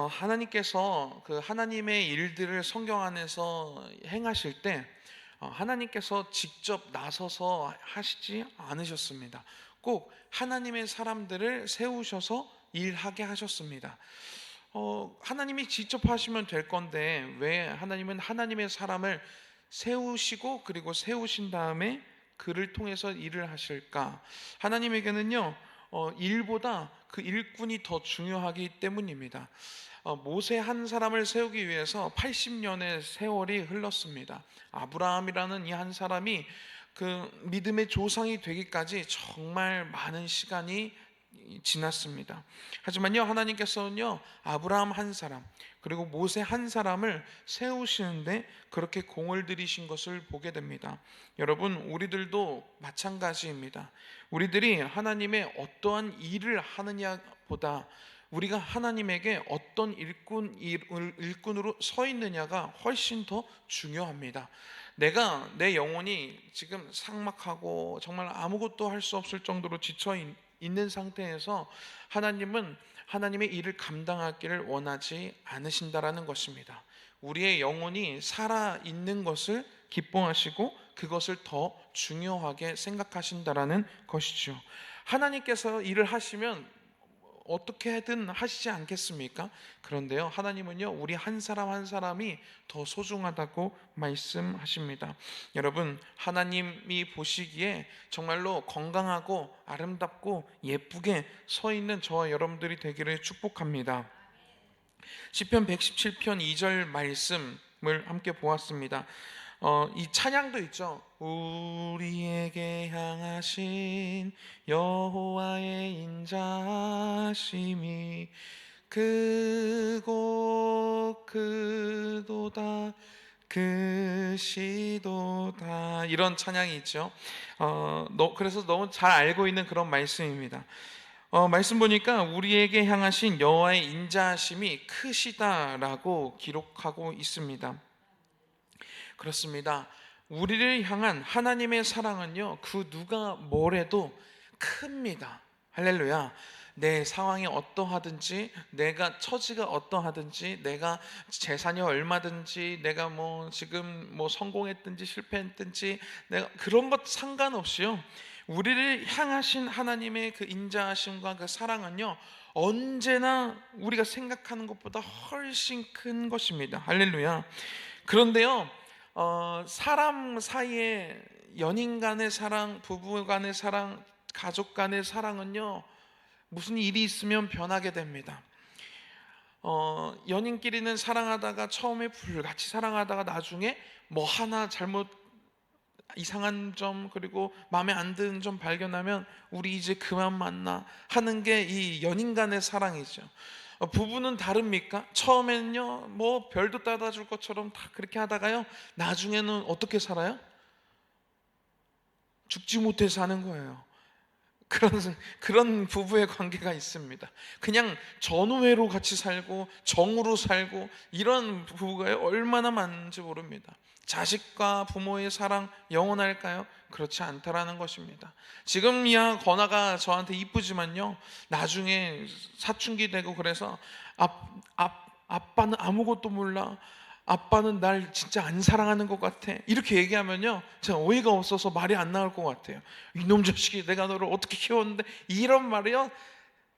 하나님께서 그 하나님의 일들을 성경 안에서 행하실 때 하나님께서 직접 나서서 하시지 않으셨습니다. 꼭 하나님의 사람들을 세우셔서 일하게 하셨습니다. 하나님이 직접 하시면 될 건데 왜 하나님은 하나님의 사람을 세우시고 그리고 세우신 다음에 그를 통해서 일을 하실까? 하나님에게는요, 일보다 그 일꾼이 더 중요하기 때문입니다. 모세 한 사람을 세우기 위해서 80년의 세월이 흘렀습니다. 아브라함이라는 이 한 사람이 그 믿음의 조상이 되기까지 정말 많은 시간이 지났습니다. 하지만요, 하나님께서는요, 아브라함 한 사람, 그리고 모세 한 사람을 세우시는데 그렇게 공을 들이신 것을 보게 됩니다. 여러분, 우리들도 마찬가지입니다. 우리들이 하나님의 어떠한 일을 하느냐보다 우리가 하나님에게 어떤 일꾼으로 서 있느냐가 훨씬 더 중요합니다. 내가 내 영혼이 지금 삭막하고 정말 아무것도 할 수 없을 정도로 지쳐 있는 상태에서 하나님은 하나님의 일을 감당하기를 원하지 않으신다라는 것입니다. 우리의 영혼이 살아 있는 것을 기뻐하시고 그것을 더 중요하게 생각하신다라는 것이죠. 하나님께서 일을 하시면 어떻게든 하시지 않겠습니까? 그런데요, 하나님은요, 우리 한 사람 한 사람이 더 소중하다고 말씀하십니다. 여러분, 하나님이 보시기에 정말로 건강하고 아름답고 예쁘게 서 있는 저와 여러분들이 되기를 축복합니다. 시편 117편 2절 말씀을 함께 보았습니다. 이 찬양도 있죠. 우리에게 향하신 여호와의 인자심이 크고 크도다 크시도다, 이런 찬양이 있죠. 그래서 너무 잘 알고 있는 그런 말씀입니다. 말씀 보니까 우리에게 향하신 여호와의 인자하심이 크시다라고 기록하고 있습니다. 그렇습니다. 우리를 향한 하나님의 사랑은요, 그 누가 뭐래도 큽니다. 할렐루야. 내 상황이 어떠하든지, 내가 처지가 어떠하든지, 내가 재산이 얼마든지, 내가 지금 성공했든지 실패했든지, 내가 그런 것 상관없이요, 우리를 향하신 하나님의 그 인자하심과 그 사랑은요, 언제나 우리가 생각하는 것보다 훨씬 큰 것입니다. 할렐루야. 그런데요, 사람 사이에 연인 간의 사랑, 부부 간의 사랑, 가족 간의 사랑은요, 무슨 일이 있으면 변하게 됩니다. 연인끼리는 사랑하다가 처음에 불같이 사랑하다가 나중에 뭐 하나 잘못 이상한 점, 그리고 마음에 안 드는 점 발견하면 우리 이제 그만 만나 하는 게 이 연인 간의 사랑이죠. 부부는 다릅니까? 처음에는요, 뭐 별도 따다 줄 것처럼 다 그렇게 하다가요, 나중에는 어떻게 살아요? 죽지 못해 사는 거예요. 그런 부부의 관계가 있습니다. 그냥 전우회로 같이 살고 정으로 살고 이런 부부가 얼마나 많은지 모릅니다. 자식과 부모의 사랑 영원할까요? 그렇지 않다라는 것입니다. 지금이야 건아가 저한테 이쁘지만요, 나중에 사춘기 되고 그래서 아빠는 아무것도 몰라, 아빠는 날 진짜 안 사랑하는 것 같아, 이렇게 얘기하면요, 제가 어이가 없어서 말이 안 나올 것 같아요. 이놈 자식이 내가 너를 어떻게 키웠는데, 이런 말이요,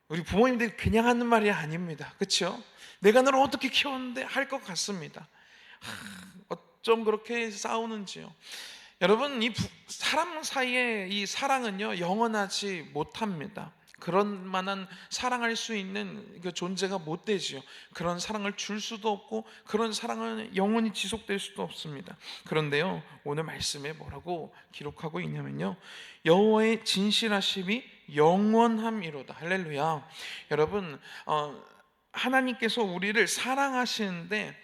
우리 부모님들이 그냥 하는 말이 아닙니다. 그렇죠? 내가 너를 어떻게 키웠는데 할 것 같습니다. 어쩜 그렇게 싸우는지요. 여러분, 사람 사이의 이 사랑은요, 영원하지 못합니다. 그런 만한 사랑할 수 있는 그 존재가 못 되지요. 그런 사랑을 줄 수도 없고 그런 사랑은 영원히 지속될 수도 없습니다. 그런데요, 오늘 말씀에 뭐라고 기록하고 있냐면요, 여호와의 진실하심이 영원함이로다. 할렐루야. 여러분, 하나님께서 우리를 사랑하시는데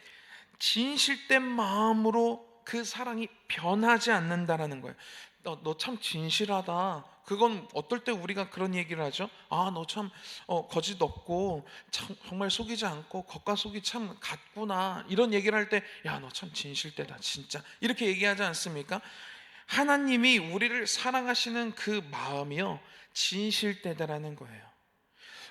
진실된 마음으로 그 사랑이 변하지 않는다라는 거예요. 너 참 진실하다. 그건 어떨 때 우리가 그런 얘기를 하죠. 너 참 거짓 없고 참 정말 속이지 않고 겉과 속이 참 같구나, 이런 얘기를 할 때, 야, 너 참 진실되다 진짜, 이렇게 얘기하지 않습니까? 하나님이 우리를 사랑하시는 그 마음이요, 진실되다라는 거예요.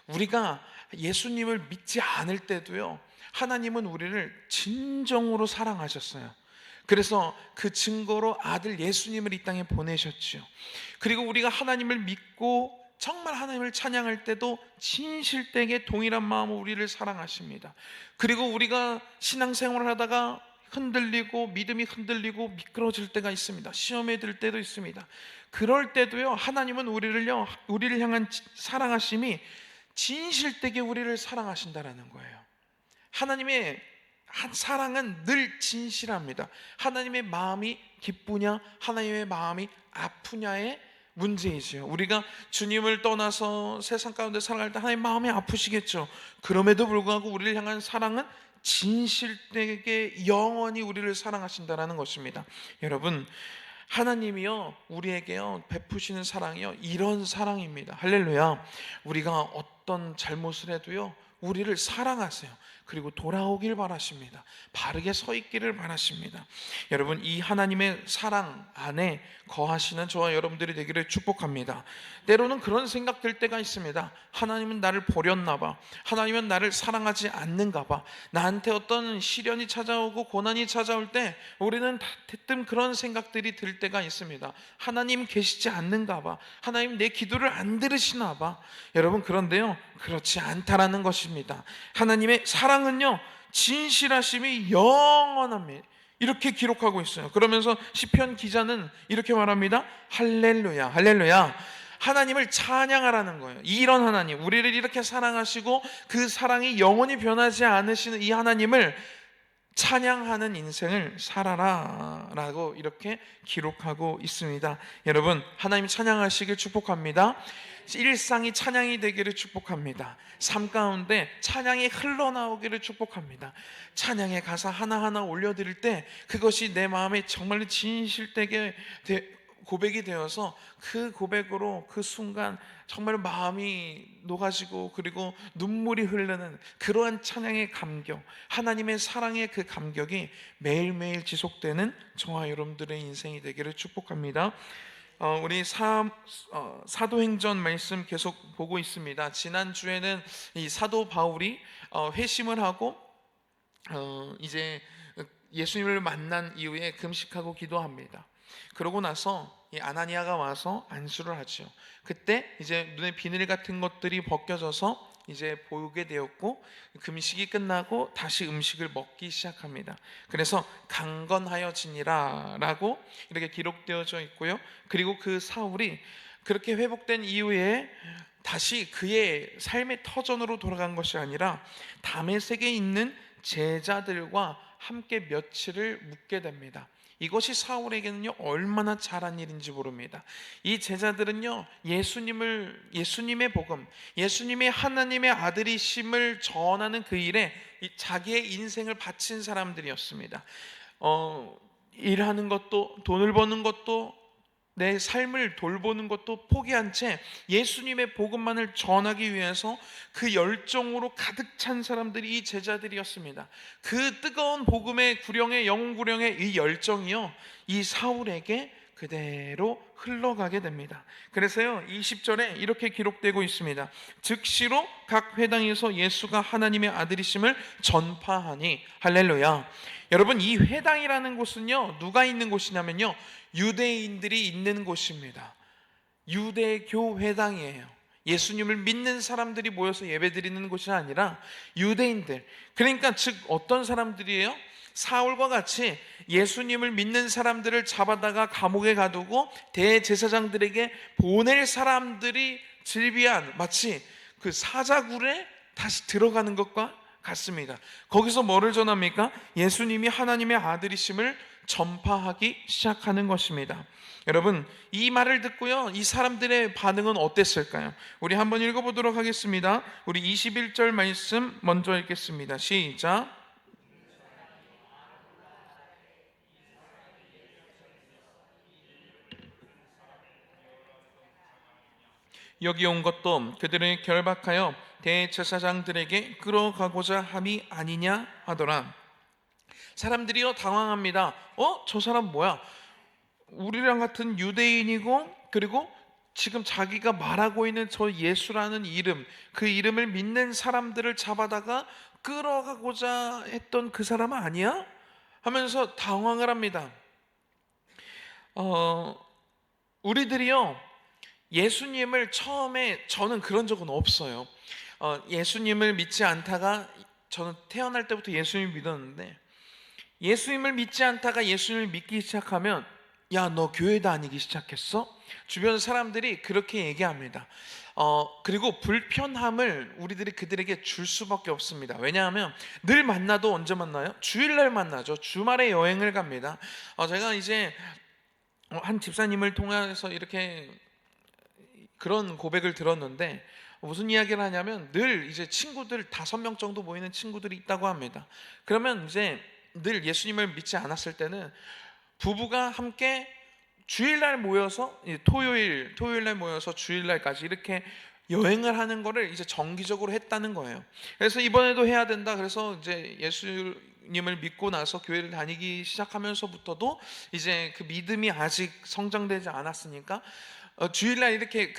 우리가 예수님을 믿지 않을 때도요, 하나님은 우리를 진정으로 사랑하셨어요. 그래서 그 증거로 아들 예수님을 이 땅에 보내셨죠. 그리고 우리가 하나님을 믿고 정말 하나님을 찬양할 때도 진실되게 동일한 마음으로 우리를 사랑하십니다. 그리고 우리가 신앙생활을 하다가 흔들리고 믿음이 흔들리고 미끄러질 때가 있습니다. 시험에 들 때도 있습니다. 그럴 때도요, 하나님은 우리를 향한 사랑하심이 진실되게 우리를 사랑하신다라는 거예요. 하나님의 사랑은 늘 진실합니다. 하나님의 마음이 기쁘냐, 하나님의 마음이 아프냐의 문제이죠. 우리가 주님을 떠나서 세상 가운데 살아갈 때 하나님 마음이 아프시겠죠. 그럼에도 불구하고 우리를 향한 사랑은 진실되게 영원히 우리를 사랑하신다라는 것입니다. 여러분, 하나님이요, 우리에게요 베푸시는 사랑이요, 이런 사랑입니다. 할렐루야. 우리가 어떤 잘못을 해도요, 우리를 사랑하세요. 그리고 돌아오길 바라십니다. 바르게 서 있기를 바라십니다. 여러분, 이 하나님의 사랑 안에 거하시는 저와 여러분들이 되기를 축복합니다. 때로는 그런 생각 들 때가 있습니다. 하나님은 나를 버렸나 봐. 하나님은 나를 사랑하지 않는가 봐. 나한테 어떤 시련이 찾아오고 고난이 찾아올 때 우리는 대뜸 그런 생각들이 들 때가 있습니다. 하나님 계시지 않는가 봐. 하나님 내 기도를 안 들으시나 봐. 여러분, 그런데요, 그렇지 않다라는 것입니다. 하나님의 사랑은요, 진실하심이 영원합니다. 이렇게 기록하고 있어요. 그러면서 시편 기자는 이렇게 말합니다. 할렐루야, 할렐루야. 하나님을 찬양하라는 거예요. 이런 하나님, 우리를 이렇게 사랑하시고 그 사랑이 영원히 변하지 않으시는 이 하나님을 찬양하는 인생을 살아라 라고 이렇게 기록하고 있습니다. 여러분, 하나님 찬양하시길 축복합니다. 일상이 찬양이 되기를 축복합니다. 삶 가운데 찬양이 흘러나오기를 축복합니다. 찬양의 가사 하나하나 올려드릴 때 그것이 내 마음에 정말 진실되게 고백이 되어서 그 고백으로 그 순간 정말 마음이 녹아지고 그리고 눈물이 흐르는 그러한 찬양의 감격, 하나님의 사랑의 그 감격이 매일매일 지속되는 저와 여러분들의 인생이 되기를 축복합니다. 우리 사도행전 말씀 계속 보고 있습니다. 지난주에는 이 사도 바울이 회심을 하고 이제 예수님을 만난 이후에 금식하고 기도합니다. 그러고 나서 이 아나니아가 와서 안수를 하죠. 그때 이제 눈에 비늘 같은 것들이 벗겨져서 이제 보게 되었고, 금식이 끝나고 다시 음식을 먹기 시작합니다. 그래서 강건하여지니라 라고 이렇게 기록되어져 있고요. 그리고 그 사울이 그렇게 회복된 이후에 다시 그의 삶의 터전으로 돌아간 것이 아니라 다메섹에 있는 제자들과 함께 며칠을 묵게 됩니다. 이것이 사울에게는요 얼마나 잘한 일인지 모릅니다. 이 제자들은요 예수님의 복음, 예수님의 하나님의 아들이심을 전하는 그 일에 자기의 인생을 바친 사람들이었습니다. 일하는 것도, 돈을 버는 것도, 내 삶을 돌보는 것도 포기한 채 예수님의 복음만을 전하기 위해서 그 열정으로 가득 찬 사람들이 이 제자들이었습니다. 그 뜨거운 복음의 구령의 영혼 구령의 이 열정이요, 이 사울에게 그대로 흘러가게 됩니다. 그래서요 20절에 이렇게 기록되고 있습니다. 즉시로 각 회당에서 예수가 하나님의 아들이심을 전파하니. 할렐루야. 여러분, 이 회당이라는 곳은요 누가 있는 곳이냐면요 유대인들이 있는 곳입니다. 유대교 회당이에요. 예수님을 믿는 사람들이 모여서 예배드리는 곳이 아니라 유대인들, 그러니까 즉 어떤 사람들이에요? 사울과 같이 예수님을 믿는 사람들을 잡아다가 감옥에 가두고 대제사장들에게 보낼 사람들이 즐비한 마치 그 사자굴에 다시 들어가는 것과 같습니다. 거기서 뭐를 전합니까? 예수님이 하나님의 아들이심을 전파하기 시작하는 것입니다. 여러분, 이 말을 듣고요 이 사람들의 반응은 어땠을까요? 우리 한번 읽어보도록 하겠습니다. 우리 21절 말씀 먼저 읽겠습니다. 시작. 여기 온 것도 그들을 결박하여 대제사장들에게 끌어가고자 함이 아니냐 하더라. 사람들이요 당황합니다. 저 사람 뭐야? 우리랑 같은 유대인이고 그리고 지금 자기가 말하고 있는 저 예수라는 이름, 그 이름을 믿는 사람들을 잡아다가 끌어가고자 했던 그 사람 아니야? 하면서 당황을 합니다. 우리들이요, 예수님을 처음에, 저는 그런 적은 없어요. 예수님을 믿지 않다가, 저는 태어날 때부터 예수님을 믿었는데, 예수님을 믿지 않다가 예수님을 믿기 시작하면, 야, 너 교회 다니기 시작했어? 주변 사람들이 그렇게 얘기합니다. 그리고 불편함을 우리들이 그들에게 줄 수밖에 없습니다. 왜냐하면 늘 만나도 언제 만나요? 주일날 만나죠. 주말에 여행을 갑니다. 제가 이제 한 집사님을 통해서 이렇게 그런 고백을 들었는데, 무슨 이야기를 하냐면, 늘 이제 친구들 5명 정도 모이는 친구들이 있다고 합니다. 그러면 이제 늘 예수님을 믿지 않았을 때는 부부가 함께 주일날 모여서, 토요일날 모여서 주일날까지 이렇게 여행을 하는 거를 이제 정기적으로 했다는 거예요. 그래서 이번에도 해야 된다. 그래서 이제 예수님을 믿고 나서 교회를 다니기 시작하면서부터도 이제 그 믿음이 아직 성장되지 않았으니까 주일날 이렇게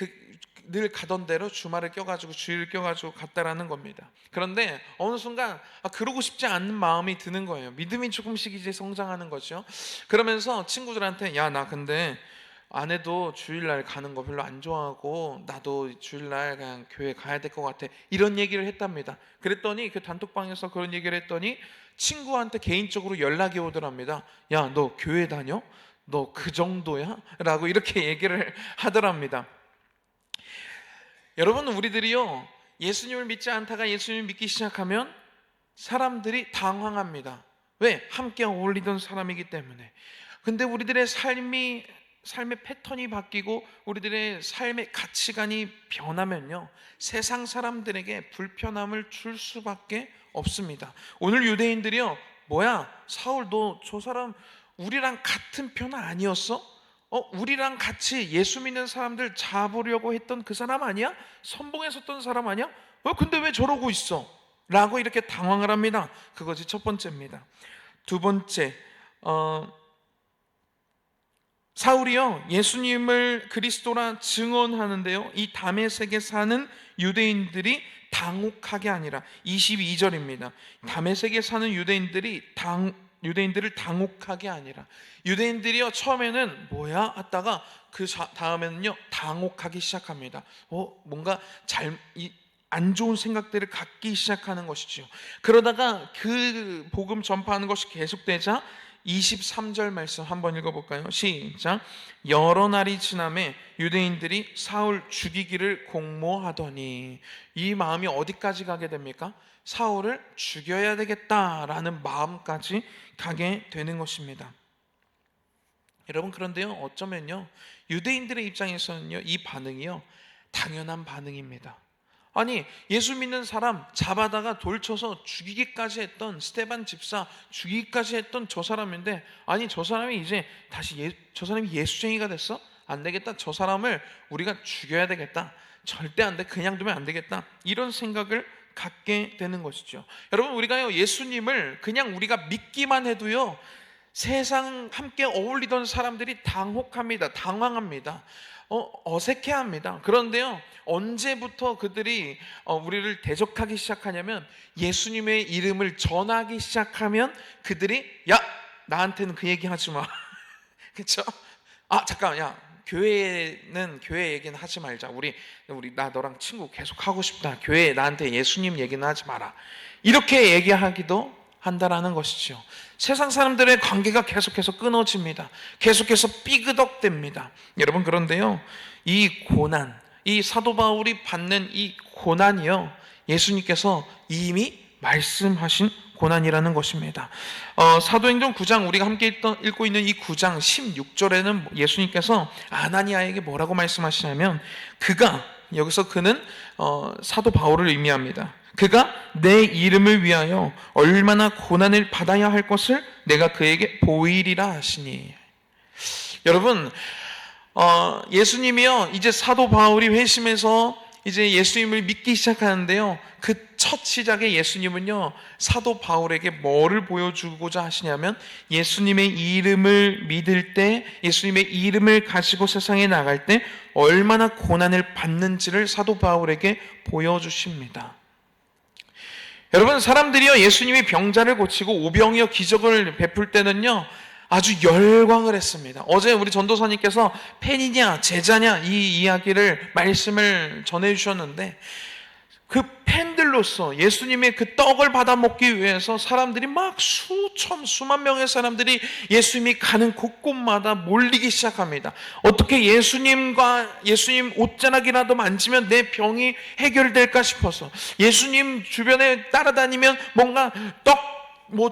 늘 가던 대로 주말을 껴가지고 주일을 껴가지고 갔다라는 겁니다. 그런데 어느 순간 그러고 싶지 않은 마음이 드는 거예요. 믿음이 조금씩 이제 성장하는 거죠. 그러면서 친구들한테, 야, 나 근데 아내도 주일날 가는 거 별로 안 좋아하고 나도 주일날 그냥 교회 가야 될 것 같아, 이런 얘기를 했답니다. 그랬더니 그 단톡방에서 그런 얘기를 했더니 친구한테 개인적으로 연락이 오더랍니다. 야, 너 교회 다녀? 너 그 정도야? 라고 이렇게 얘기를 하더랍니다. 여러분, 우리들이요, 예수님을 믿지 않다가 예수님을 믿기 시작하면 사람들이 당황합니다. 왜? 함께 어울리던 사람이기 때문에. 근데 우리들의 삶의 패턴이 바뀌고 우리들의 삶의 가치관이 변하면요, 세상 사람들에게 불편함을 줄 수밖에 없습니다. 오늘 유대인들이요, 뭐야, 사울 너 저 사람 우리랑 같은 편 아니었어? 우리랑 같이 예수 믿는 사람들 잡으려고 했던 그 사람 아니야? 선봉했었던 사람 아니야? 근데 왜 저러고 있어? 라고 이렇게 당황을 합니다. 그것이 첫 번째입니다. 두 번째, 사울이요, 예수님을 그리스도라 증언하는데요, 이 다메섹에 사는 유대인들이 당혹하게 아니라, 22절입니다. 다메섹에 사는 유대인들을 당혹하게 아니라, 유대인들이요, 처음에는 뭐야 하다가 그 다음에는요, 당혹하기 시작합니다. 뭔가 안 좋은 생각들을 갖기 시작하는 것이죠. 그러다가 그 복음 전파하는 것이 계속되자 23절 말씀 한번 읽어볼까요? 시작. 여러 날이 지남에 유대인들이 사울 죽이기를 공모하더니, 이 마음이 어디까지 가게 됩니까? 사울을 죽여야 되겠다라는 마음까지 가게 되는 것입니다. 여러분, 그런데요, 어쩌면요, 유대인들의 입장에서는요, 이 반응이요, 당연한 반응입니다. 아니, 예수 믿는 사람 잡아다가 돌쳐서 죽이기까지 했던 스데반 집사, 죽이기까지 했던 저 사람인데, 아니, 저 사람이 이제 다시 저 사람이 예수쟁이가 됐어? 안 되겠다, 저 사람을 우리가 죽여야 되겠다, 절대 안 돼, 그냥 두면 안 되겠다, 이런 생각을 갖게 되는 것이죠. 여러분, 우리가요, 예수님을 그냥 우리가 믿기만 해도요, 세상 함께 어울리던 사람들이 당혹합니다. 당황합니다. 어색해합니다. 그런데요, 언제부터 그들이 우리를 대적하기 시작하냐면, 예수님의 이름을 전하기 시작하면 그들이, 야, 나한테는 그 얘기 하지 마. 그렇죠? 잠깐, 야, 교회는 교회 얘기는 하지 말자. 우리 나 너랑 친구 계속 하고 싶다. 교회 나한테 예수님 얘기는 하지 마라. 이렇게 얘기하기도 한다라는 것이죠. 세상 사람들의 관계가 계속해서 끊어집니다. 계속해서 삐그덕됩니다. 여러분, 그런데요, 이 고난, 이 사도 바울이 받는 이 고난이요, 예수님께서 이미 말씀하신 고난이라는 것입니다. 사도행전 9장, 우리가 함께 읽고 있는 이 9장 16절에는 예수님께서 아나니아에게 뭐라고 말씀하시냐면, 여기서 그는 사도 바울을 의미합니다. 그가 내 이름을 위하여 얼마나 고난을 받아야 할 것을 내가 그에게 보이리라 하시니. 여러분, 예수님이요, 이제 사도 바울이 회심해서 이제 예수님을 믿기 시작하는데요, 첫 시작에 예수님은요, 사도 바울에게 뭐를 보여주고자 하시냐면, 예수님의 이름을 믿을 때, 예수님의 이름을 가지고 세상에 나갈 때 얼마나 고난을 받는지를 사도 바울에게 보여주십니다. 여러분, 사람들이요, 예수님이 병자를 고치고 오병이어 기적을 베풀 때는요, 아주 열광을 했습니다. 어제 우리 전도사님께서 팬이냐 제자냐 이 이야기를 말씀을 전해주셨는데, 그 팬들로서 예수님의 그 떡을 받아 먹기 위해서 사람들이 막 수만 명의 사람들이 예수님이 가는 곳곳마다 몰리기 시작합니다. 어떻게 예수님 옷자락이라도 만지면 내 병이 해결될까 싶어서, 예수님 주변에 따라다니면 뭔가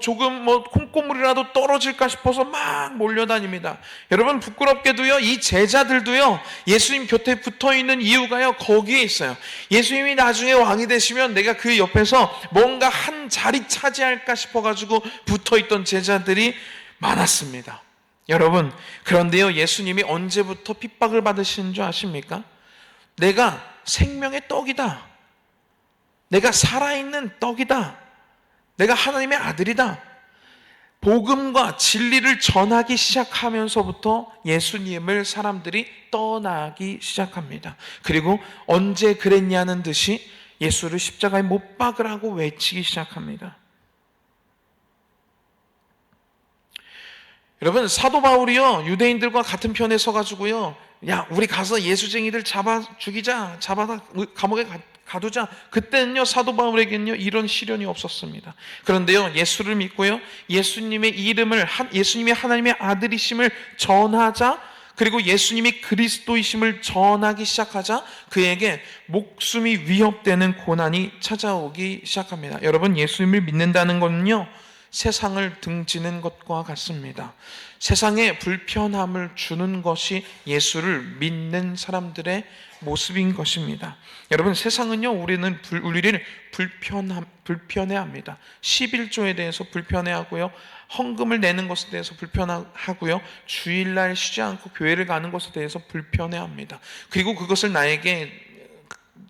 조금 콩고물이라도 떨어질까 싶어서 막 몰려다닙니다. 여러분, 부끄럽게도요, 이 제자들도요, 예수님 곁에 붙어 있는 이유가요, 거기에 있어요. 예수님이 나중에 왕이 되시면 내가 그 옆에서 뭔가 한 자리 차지할까 싶어가지고 붙어 있던 제자들이 많았습니다. 여러분, 그런데요, 예수님이 언제부터 핍박을 받으시는 줄 아십니까? 내가 생명의 떡이다. 내가 살아있는 떡이다. 내가 하나님의 아들이다. 복음과 진리를 전하기 시작하면서부터 예수님을 사람들이 떠나기 시작합니다. 그리고 언제 그랬냐는 듯이 예수를 십자가에 못 박으라고 외치기 시작합니다. 여러분, 사도 바울이요, 유대인들과 같은 편에 서가지고요, 야, 우리 가서 예수쟁이들 잡아 죽이자, 잡아다 감옥에 가두자. 그때는요, 사도 바울에게는요, 이런 시련이 없었습니다. 그런데요, 예수를 믿고요, 예수님의 예수님이 하나님의 아들이심을 전하자, 그리고 예수님이 그리스도이심을 전하기 시작하자 그에게 목숨이 위협되는 고난이 찾아오기 시작합니다. 여러분, 예수님을 믿는다는 것은요, 세상을 등지는 것과 같습니다. 세상에 불편함을 주는 것이 예수를 믿는 사람들의 모습인 것입니다. 여러분, 세상은요, 우리를 불편해합니다. 11조에 대해서 불편해하고요, 헌금을 내는 것에 대해서 불편하고요, 주일날 쉬지 않고 교회를 가는 것에 대해서 불편해합니다. 그리고 그것을 나에게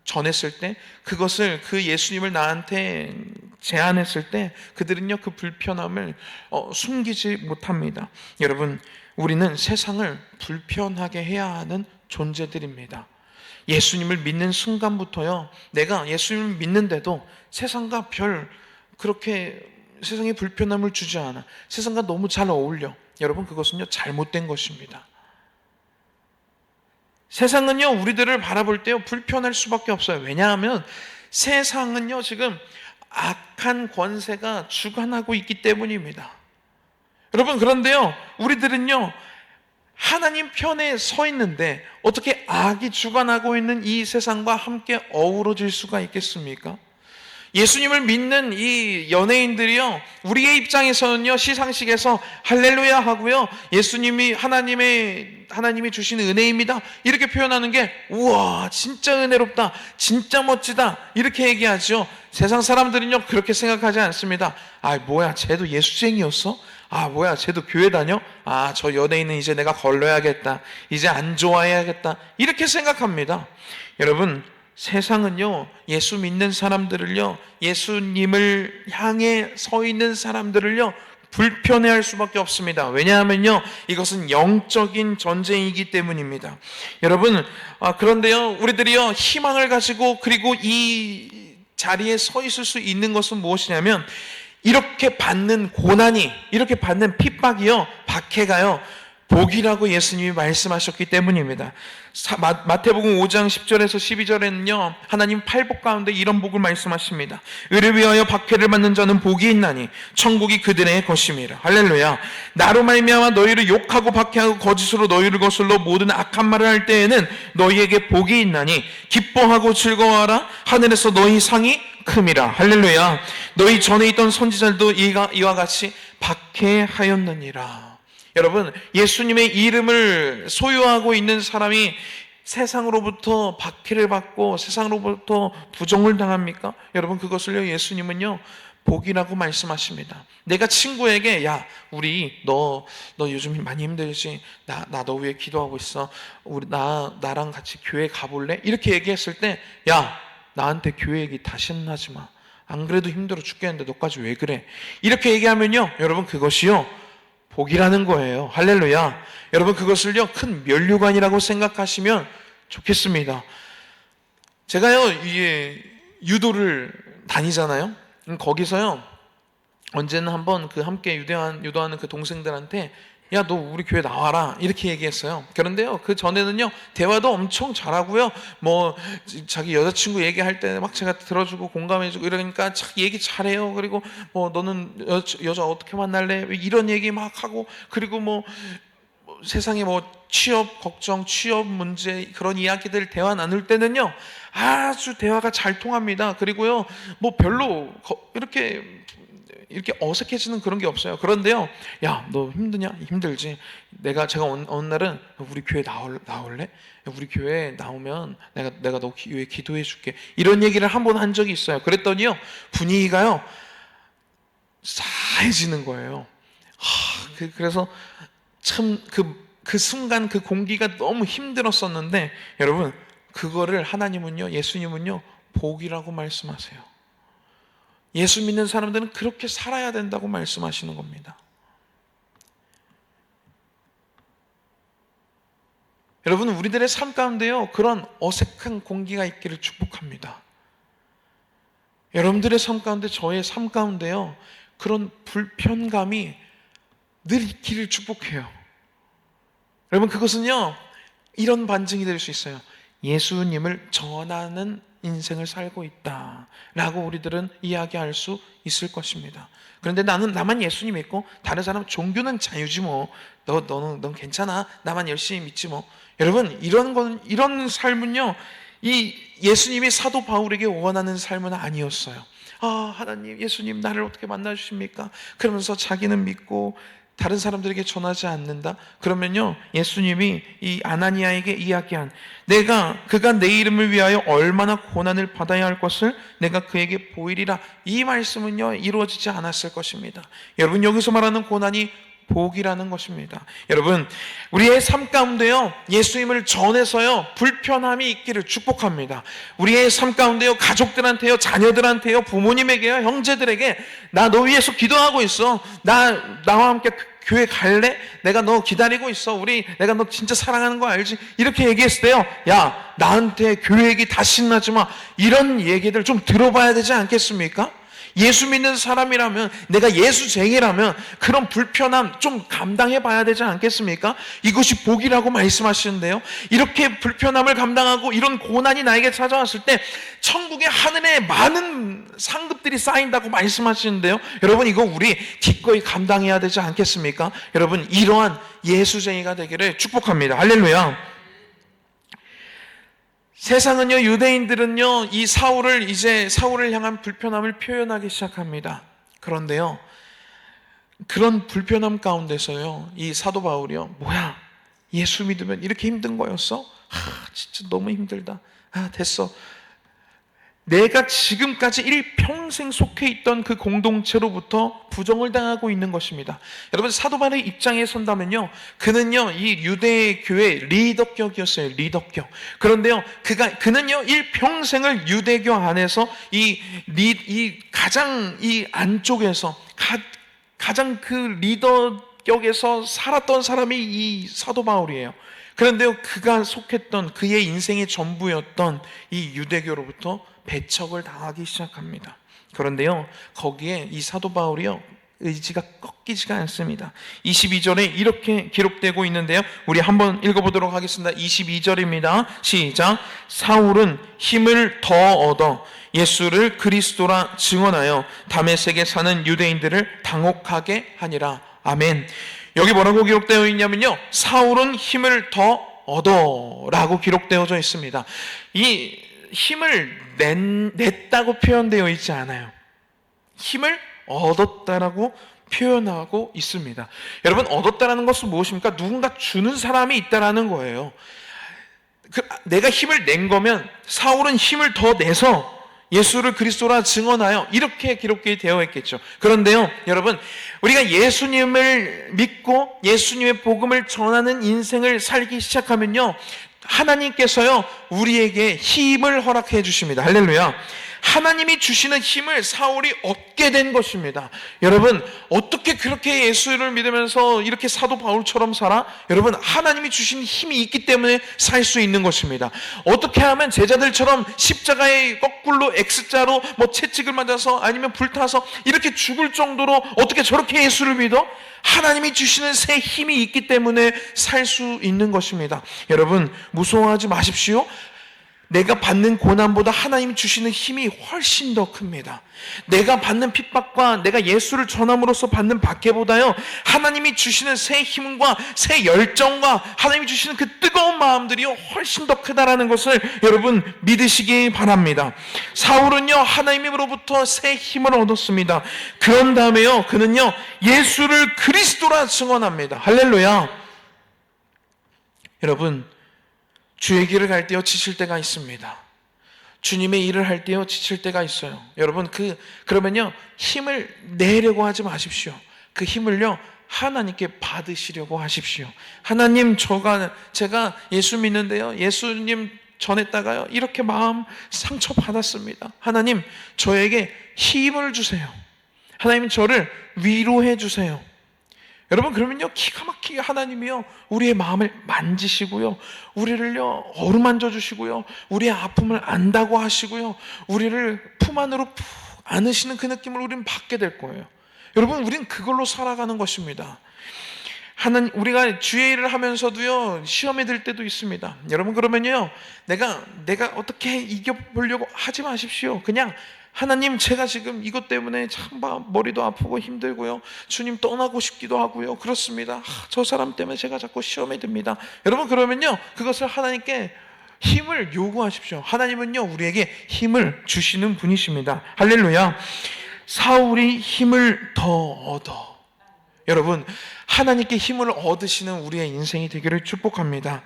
전했을 때, 그것을 그 예수님을 나한테 제안했을 때 그들은요, 그 불편함을 숨기지 못합니다. 여러분, 우리는 세상을 불편하게 해야 하는 존재들입니다. 예수님을 믿는 순간부터요, 내가 예수님을 믿는데도 세상과 그렇게 세상에 불편함을 주지 않아, 세상과 너무 잘 어울려. 여러분, 그것은요, 잘못된 것입니다. 세상은요, 우리들을 바라볼 때요, 불편할 수밖에 없어요. 왜냐하면 세상은요, 지금 악한 권세가 주관하고 있기 때문입니다. 여러분, 그런데요, 우리들은요, 하나님 편에 서 있는데 어떻게 악이 주관하고 있는 이 세상과 함께 어우러질 수가 있겠습니까? 예수님을 믿는 이 연예인들이요, 우리의 입장에서는요, 시상식에서 할렐루야 하고요, 예수님이 하나님이 주신 은혜입니다 이렇게 표현하는 게, 우와, 진짜 은혜롭다, 진짜 멋지다, 이렇게 얘기하죠. 세상 사람들은요, 그렇게 생각하지 않습니다. 아, 뭐야, 쟤도 예수쟁이였어? 아, 뭐야, 쟤도 교회 다녀? 아, 저 연예인은 이제 내가 걸러야겠다, 이제 안 좋아해야겠다, 이렇게 생각합니다. 여러분, 세상은요, 예수 믿는 사람들을요, 예수님을 향해 서 있는 사람들을요, 불편해할 수밖에 없습니다. 왜냐하면요, 이것은 영적인 전쟁이기 때문입니다. 여러분, 그런데요, 우리들이요, 희망을 가지고 그리고 이 자리에 서 있을 수 있는 것은 무엇이냐면, 이렇게 받는 고난이, 이렇게 받는 핍박이요, 박해가요, 복이라고 예수님이 말씀하셨기 때문입니다. 마태복음 5장 10절에서 12절에는요, 하나님 팔복 가운데 이런 복을 말씀하십니다. 의를 위하여 박해를 받는 자는 복이 있나니 천국이 그들의 것임이라. 할렐루야. 나로 말미암아 너희를 욕하고 박해하고 거짓으로 너희를 거슬러 모든 악한 말을 할 때에는 너희에게 복이 있나니 기뻐하고 즐거워하라. 하늘에서 너희 상이 큼이라. 할렐루야. 너희 전에 있던 선지자들도 이와 같이 박해하였느니라. 여러분, 예수님의 이름을 소유하고 있는 사람이 세상으로부터 박해를 받고 세상으로부터 부정을 당합니까? 여러분, 그것을요, 예수님은요, 복이라고 말씀하십니다. 내가 친구에게, 야, 너 요즘 많이 힘들지? 나 너 위해 기도하고 있어. 나랑 같이 교회 가볼래? 이렇게 얘기했을 때, 야, 나한테 교회 얘기 다시는 하지 마. 안 그래도 힘들어 죽겠는데 너까지 왜 그래? 이렇게 얘기하면요, 여러분 그것이요 복이라는 거예요. 할렐루야. 여러분 그것을요 큰 면류관이라고 생각하시면 좋겠습니다. 제가요 이게 유도를 다니잖아요. 거기서요 언제는 한번 그 함께 유도하는 그 동생들한테 야, 너 우리 교회 나와라 이렇게 얘기했어요. 그런데요 그 전에는요 대화도 엄청 잘하고요, 뭐 자기 여자친구 얘기할 때 막 제가 들어주고 공감해주고 이러니까 참 얘기 잘해요. 그리고 뭐 너는 여자 어떻게 만날래 이런 얘기 막 하고, 그리고 뭐 세상에 뭐 취업 걱정, 취업 문제 그런 이야기들 대화 나눌 때는요 아주 대화가 잘 통합니다. 그리고요 뭐 별로 이렇게 어색해지는 그런 게 없어요. 그런데요, 야, 너 힘드냐? 힘들지. 제가 어느 날은 우리 교회 나올래? 우리 교회 나오면 내가 너 위해 기도해 줄게. 이런 얘기를 한 번 한 적이 있어요. 그랬더니요, 분위기가요, 싸해지는 거예요. 그래서 참 그 순간 그 공기가 너무 힘들었었는데, 여러분, 그거를 하나님은요, 예수님은요, 복이라고 말씀하세요. 예수 믿는 사람들은 그렇게 살아야 된다고 말씀하시는 겁니다. 여러분, 우리들의 삶 가운데요 그런 어색한 공기가 있기를 축복합니다. 여러분들의 삶 가운데, 저의 삶 가운데요 그런 불편감이 늘 있기를 축복해요. 여러분, 그것은요 이런 반증이 될 수 있어요. 예수님을 전하는 인생을 살고 있다라고 우리들은 이야기할 수 있을 것입니다. 그런데 나만 예수님 믿고 다른 사람 종교는 자유지 뭐. 넌 괜찮아. 나만 열심히 믿지 뭐. 여러분, 이런 삶은요 이 예수님이 사도 바울에게 원하는 삶은 아니었어요. 하나님, 예수님 나를 어떻게 만나 주십니까? 그러면서 자기는 믿고 다른 사람들에게 전하지 않는다? 그러면요 예수님이 이 아나니아에게 이야기한 그가 내 이름을 위하여 얼마나 고난을 받아야 할 것을 내가 그에게 보이리라, 이 말씀은요 이루어지지 않았을 것입니다. 여러분, 여기서 말하는 고난이 복이라는 것입니다. 여러분, 우리의 삶 가운데요 예수님을 전해서요 불편함이 있기를 축복합니다. 우리의 삶 가운데요 가족들한테요, 자녀들한테요, 부모님에게요, 형제들에게 나 너 위해서 기도하고 있어, 나와 함께 교회 갈래? 내가 너 기다리고 있어. 내가 너 진짜 사랑하는 거 알지? 이렇게 얘기했을 때요, 야, 나한테 교회 얘기 다 신나지 마. 이런 얘기들 좀 들어봐야 되지 않겠습니까? 예수 믿는 사람이라면, 내가 예수쟁이라면 그런 불편함 좀 감당해 봐야 되지 않겠습니까? 이것이 복이라고 말씀하시는데요, 이렇게 불편함을 감당하고 이런 고난이 나에게 찾아왔을 때 천국의 하늘에 많은 상급들이 쌓인다고 말씀하시는데요, 여러분, 이거 우리 기꺼이 감당해야 되지 않겠습니까? 여러분, 이러한 예수쟁이가 되기를 축복합니다. 할렐루야. 세상은요, 유대인들은요 이 사울을 향한 불편함을 표현하기 시작합니다. 그런데요 그런 불편함 가운데서요 이 사도 바울이요, 뭐야, 예수 믿으면 이렇게 힘든 거였어? 진짜 너무 힘들다. 됐어. 내가 지금까지 일평생 속해 있던 그 공동체로부터 부정을 당하고 있는 것입니다. 여러분, 사도 바울의 입장에 선다면요, 그는요 이 유대 교회 리더격이었어요. 리더격. 그런데요 그는요 일평생을 유대교 안에서 가장 이 안쪽에서 가장 그 리더격에서 살았던 사람이 이 사도 바울이에요. 그런데요 그가 속했던, 그의 인생의 전부였던 이 유대교로부터 배척을 당하기 시작합니다. 그런데요 거기에 이 사도 바울이요 의지가 꺾이지가 않습니다. 22절에 이렇게 기록되고 있는데요, 우리 한번 읽어보도록 하겠습니다. 22절입니다. 시작. 사울은 힘을 더 얻어 예수를 그리스도라 증언하여 다메섹에 사는 유대인들을 당혹하게 하니라. 아멘. 여기 뭐라고 기록되어 있냐면요, 사울은 힘을 더 얻어 라고 기록되어져 있습니다. 이 힘을 냈다고 표현되어 있지 않아요. 힘을 얻었다라고 표현하고 있습니다. 여러분, 얻었다라는 것은 무엇입니까? 누군가 주는 사람이 있다라는 거예요. 내가 힘을 낸 거면 사울은 힘을 더 내서 예수를 그리스도라 증언하여, 이렇게 기록이 되어 있겠죠. 그런데요 여러분, 우리가 예수님을 믿고 예수님의 복음을 전하는 인생을 살기 시작하면요, 하나님께서요 우리에게 힘을 허락해 주십니다. 할렐루야. 하나님이 주시는 힘을 사울이 얻게 된 것입니다. 여러분, 어떻게 그렇게 예수를 믿으면서 이렇게 사도 바울처럼 살아? 여러분, 하나님이 주신 힘이 있기 때문에 살 수 있는 것입니다. 어떻게 하면 제자들처럼 십자가에 거꾸로 X자로 채찍을 맞아서 아니면 불타서 이렇게 죽을 정도로 어떻게 저렇게 예수를 믿어? 하나님이 주시는 새 힘이 있기 때문에 살 수 있는 것입니다. 여러분, 무서워하지 마십시오. 내가 받는 고난보다 하나님 주시는 힘이 훨씬 더 큽니다. 내가 받는 핍박과 내가 예수를 전함으로써 받는 박해보다요, 하나님이 주시는 새 힘과 새 열정과 하나님이 주시는 그 뜨거운 마음들이요 훨씬 더 크다라는 것을 여러분 믿으시기 바랍니다. 사울은요 하나님으로부터 새 힘을 얻었습니다. 그런 다음에요 그는요 예수를 그리스도라 증언합니다. 할렐루야. 여러분, 주의 길을 갈 때요 지칠 때가 있습니다. 주님의 일을 할 때요 지칠 때가 있어요. 여러분, 그러면요 힘을 내려고 하지 마십시오. 그 힘을요 하나님께 받으시려고 하십시오. 하나님, 제가 예수 믿는데요, 예수님 전했다가요 이렇게 마음 상처 받았습니다. 하나님, 저에게 힘을 주세요. 하나님, 저를 위로해 주세요. 여러분, 그러면요 기가 막히게 하나님이요 우리의 마음을 만지시고요, 우리를요 어루만져 주시고요, 우리의 아픔을 안다고 하시고요, 우리를 품 안으로 푹 안으시는 그 느낌을 우리는 받게 될 거예요. 여러분, 우리는 그걸로 살아가는 것입니다. 우리가 주의 일을 하면서도요 시험에 들 때도 있습니다. 여러분, 그러면요 내가 어떻게 이겨보려고 하지 마십시오. 그냥 하나님, 제가 지금 이것 때문에 참 머리도 아프고 힘들고요, 주님 떠나고 싶기도 하고요, 그렇습니다. 저 사람 때문에 제가 자꾸 시험에 듭니다. 여러분, 그러면요 그것을 하나님께 힘을 요구하십시오. 하나님은요 우리에게 힘을 주시는 분이십니다. 할렐루야. 사울이 힘을 더 얻어. 여러분, 하나님께 힘을 얻으시는 우리의 인생이 되기를 축복합니다.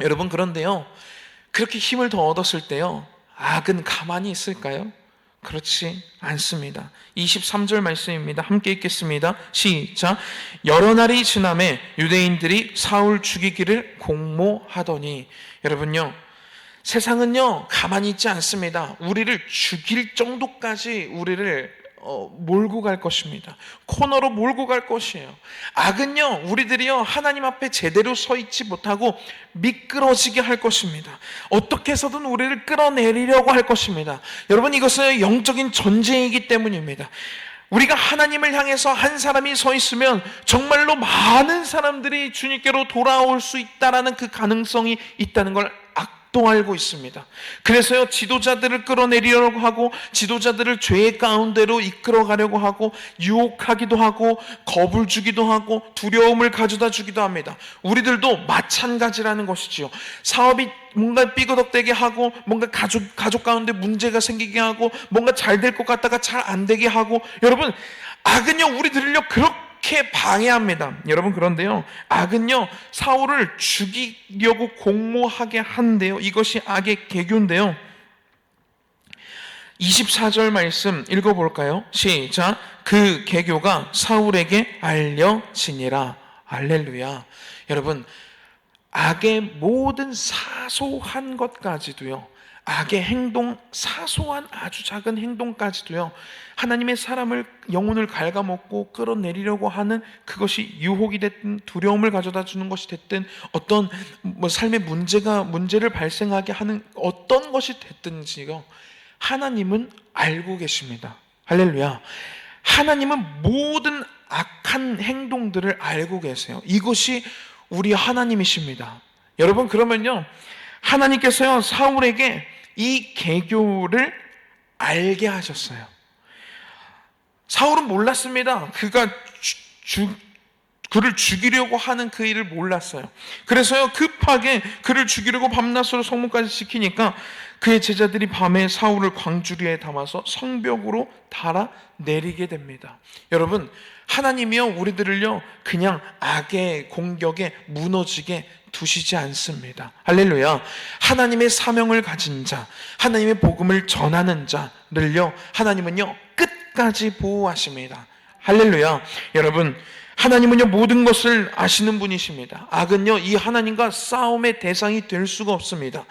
여러분, 그런데요 그렇게 힘을 더 얻었을 때요 악은 가만히 있을까요? 그렇지 않습니다. 23절 말씀입니다. 함께 읽겠습니다. 시작. 여러 날이 지나매 유대인들이 사울 죽이기를 공모하더니. 여러분요, 세상은요 가만히 있지 않습니다. 우리를 죽일 정도까지 우리를 몰고 갈 것입니다. 코너로 몰고 갈 것이에요. 악은요 우리들이요 하나님 앞에 제대로 서 있지 못하고 미끄러지게 할 것입니다. 어떻게 해서든 우리를 끌어내리려고 할 것입니다. 여러분, 이것은 영적인 전쟁이기 때문입니다. 우리가 하나님을 향해서 한 사람이 서 있으면 정말로 많은 사람들이 주님께로 돌아올 수 있다라는 그 가능성이 있다는 걸 또 알고 있습니다. 그래서요 지도자들을 끌어내리려고 하고, 지도자들을 죄의 가운데로 이끌어가려고 하고, 유혹하기도 하고, 겁을 주기도 하고, 두려움을 가져다 주기도 합니다. 우리들도 마찬가지라는 것이지요. 사업이 뭔가 삐그덕대게 하고, 뭔가 가족 가운데 문제가 생기게 하고, 뭔가 잘 될 것 같다가 잘 안 되게 하고. 여러분, 악은요 우리들을요 그렇게 방해합니다. 여러분, 그런데요 악은요 사울을 죽이려고 공모하게 한대요. 이것이 악의 계교인데요. 24절 말씀 읽어볼까요? 시작. 그 계교가 사울에게 알려지니라. 할렐루야. 여러분, 악의 모든 사소한 것까지도요, 악의 행동, 사소한 아주 작은 행동까지도요 하나님의 사람을, 영혼을 갉아먹고 끌어내리려고 하는 그것이 유혹이 됐든 두려움을 가져다 주는 것이 됐든 어떤 삶의 문제를 발생하게 하는 어떤 것이 됐든지요 하나님은 알고 계십니다. 할렐루야. 하나님은 모든 악한 행동들을 알고 계세요. 이것이 우리 하나님이십니다. 여러분, 그러면요 하나님께서요 사울에게 이 계교를 알게 하셨어요. 사울은 몰랐습니다. 그를 죽이려고 하는 그 일을 몰랐어요. 그래서요 급하게 그를 죽이려고 밤낮으로 성문까지 지키니까 그의 제자들이 밤에 사울을 광주리에 담아서 성벽으로 달아 내리게 됩니다. 여러분, 하나님이요 우리들을요 그냥 악의 공격에 무너지게 두시지 않습니다. 할렐루야. 하나님의 사명을 가진 자, 하나님의 복음을 전하는 자를요 하나님은요 끝까지 보호하십니다. 할렐루야. 여러분, 하나님은요 모든 것을 아시는 분이십니다. 악은요 이 하나님과 싸움의 대상이 될 수가 없습니다.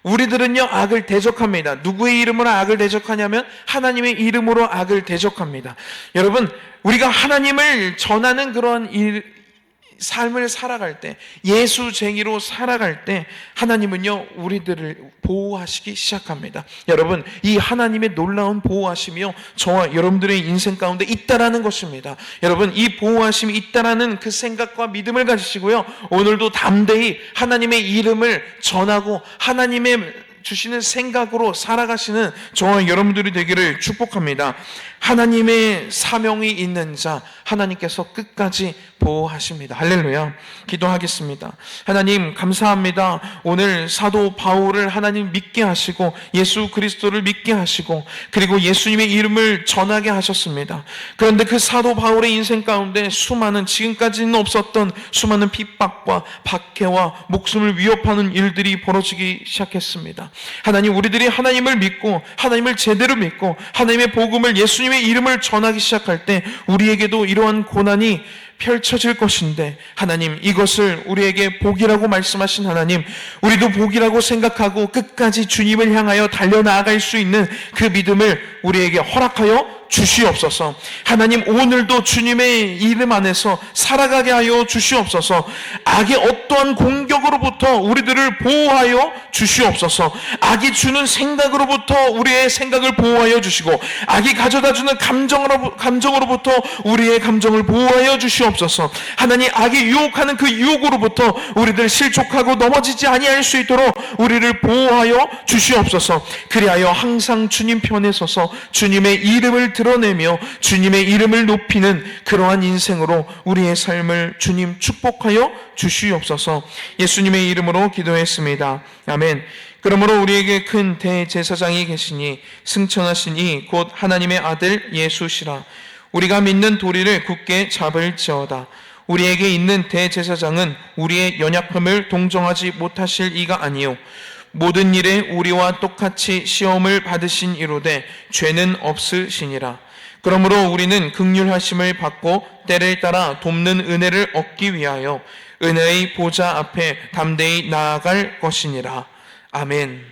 우리들은요 악을 대적합니다. 누구의 이름으로 악을 대적하냐면 하나님의 이름으로 악을 대적합니다. 여러분, 우리가 하나님을 전하는 그런 삶을 살아갈 때, 예수쟁이로 살아갈 때 하나님은요 우리들을 보호하시기 시작합니다. 여러분, 이 하나님의 놀라운 보호하심이요 저와 여러분들의 인생 가운데 있다라는 것입니다. 여러분, 이 보호하심이 있다라는 그 생각과 믿음을 가지시고요, 오늘도 담대히 하나님의 이름을 전하고 하나님의 주시는 생각으로 살아가시는 저와 여러분들이 되기를 축복합니다. 하나님의 사명이 있는 자 하나님께서 끝까지 보호하십니다. 할렐루야. 기도하겠습니다. 하나님 감사합니다. 오늘 사도 바울을 하나님 믿게 하시고 예수 그리스도를 믿게 하시고 그리고 예수님의 이름을 전하게 하셨습니다. 그런데 그 사도 바울의 인생 가운데 수많은, 지금까지는 없었던 수많은 핍박과 박해와 목숨을 위협하는 일들이 벌어지기 시작했습니다. 하나님, 우리들이 하나님을 믿고 하나님을 제대로 믿고 하나님의 복음을, 예수님의 이름을 전하기 시작할 때 우리에게도 이러한 고난이 펼쳐질 것인데, 하나님, 이것을 우리에게 복이라고 말씀하신 하나님, 우리도 복이라고 생각하고 끝까지 주님을 향하여 달려나아갈 수 있는 그 믿음을 우리에게 허락하여 주시옵소서. 하나님, 오늘도 주님의 이름 안에서 살아가게 하여 주시옵소서. 악의 어떠한 공격으로부터 우리들을 보호하여 주시옵소서. 악이 주는 생각으로부터 우리의 생각을 보호하여 주시고, 악이 가져다주는 감정으로부터 우리의 감정을 보호하여 주시옵소서. 하나님, 악이 유혹하는 그 유혹으로부터 우리들 실족하고 넘어지지 아니할 수 있도록 우리를 보호하여 주시옵소서. 그리하여 항상 주님 편에 서서 주님의 이름을 드러내며 주님의 이름을 높이는 그러한 인생으로 우리의 삶을 주님 축복하여 주시옵소서. 예수님의 이름으로 기도했습니다. 아멘. 그러므로 우리에게 큰 대제사장이 계시니 승천하시니 곧 하나님의 아들 예수시라. 우리가 믿는 도리를 굳게 잡을지어다. 우리에게 있는 대제사장은 우리의 연약함을 동정하지 못하실 이가 아니요 모든 일에 우리와 똑같이 시험을 받으신 이로되 죄는 없으시니라. 그러므로 우리는 긍휼하심을 받고 때를 따라 돕는 은혜를 얻기 위하여 은혜의 보좌 앞에 담대히 나아갈 것이니라. 아멘.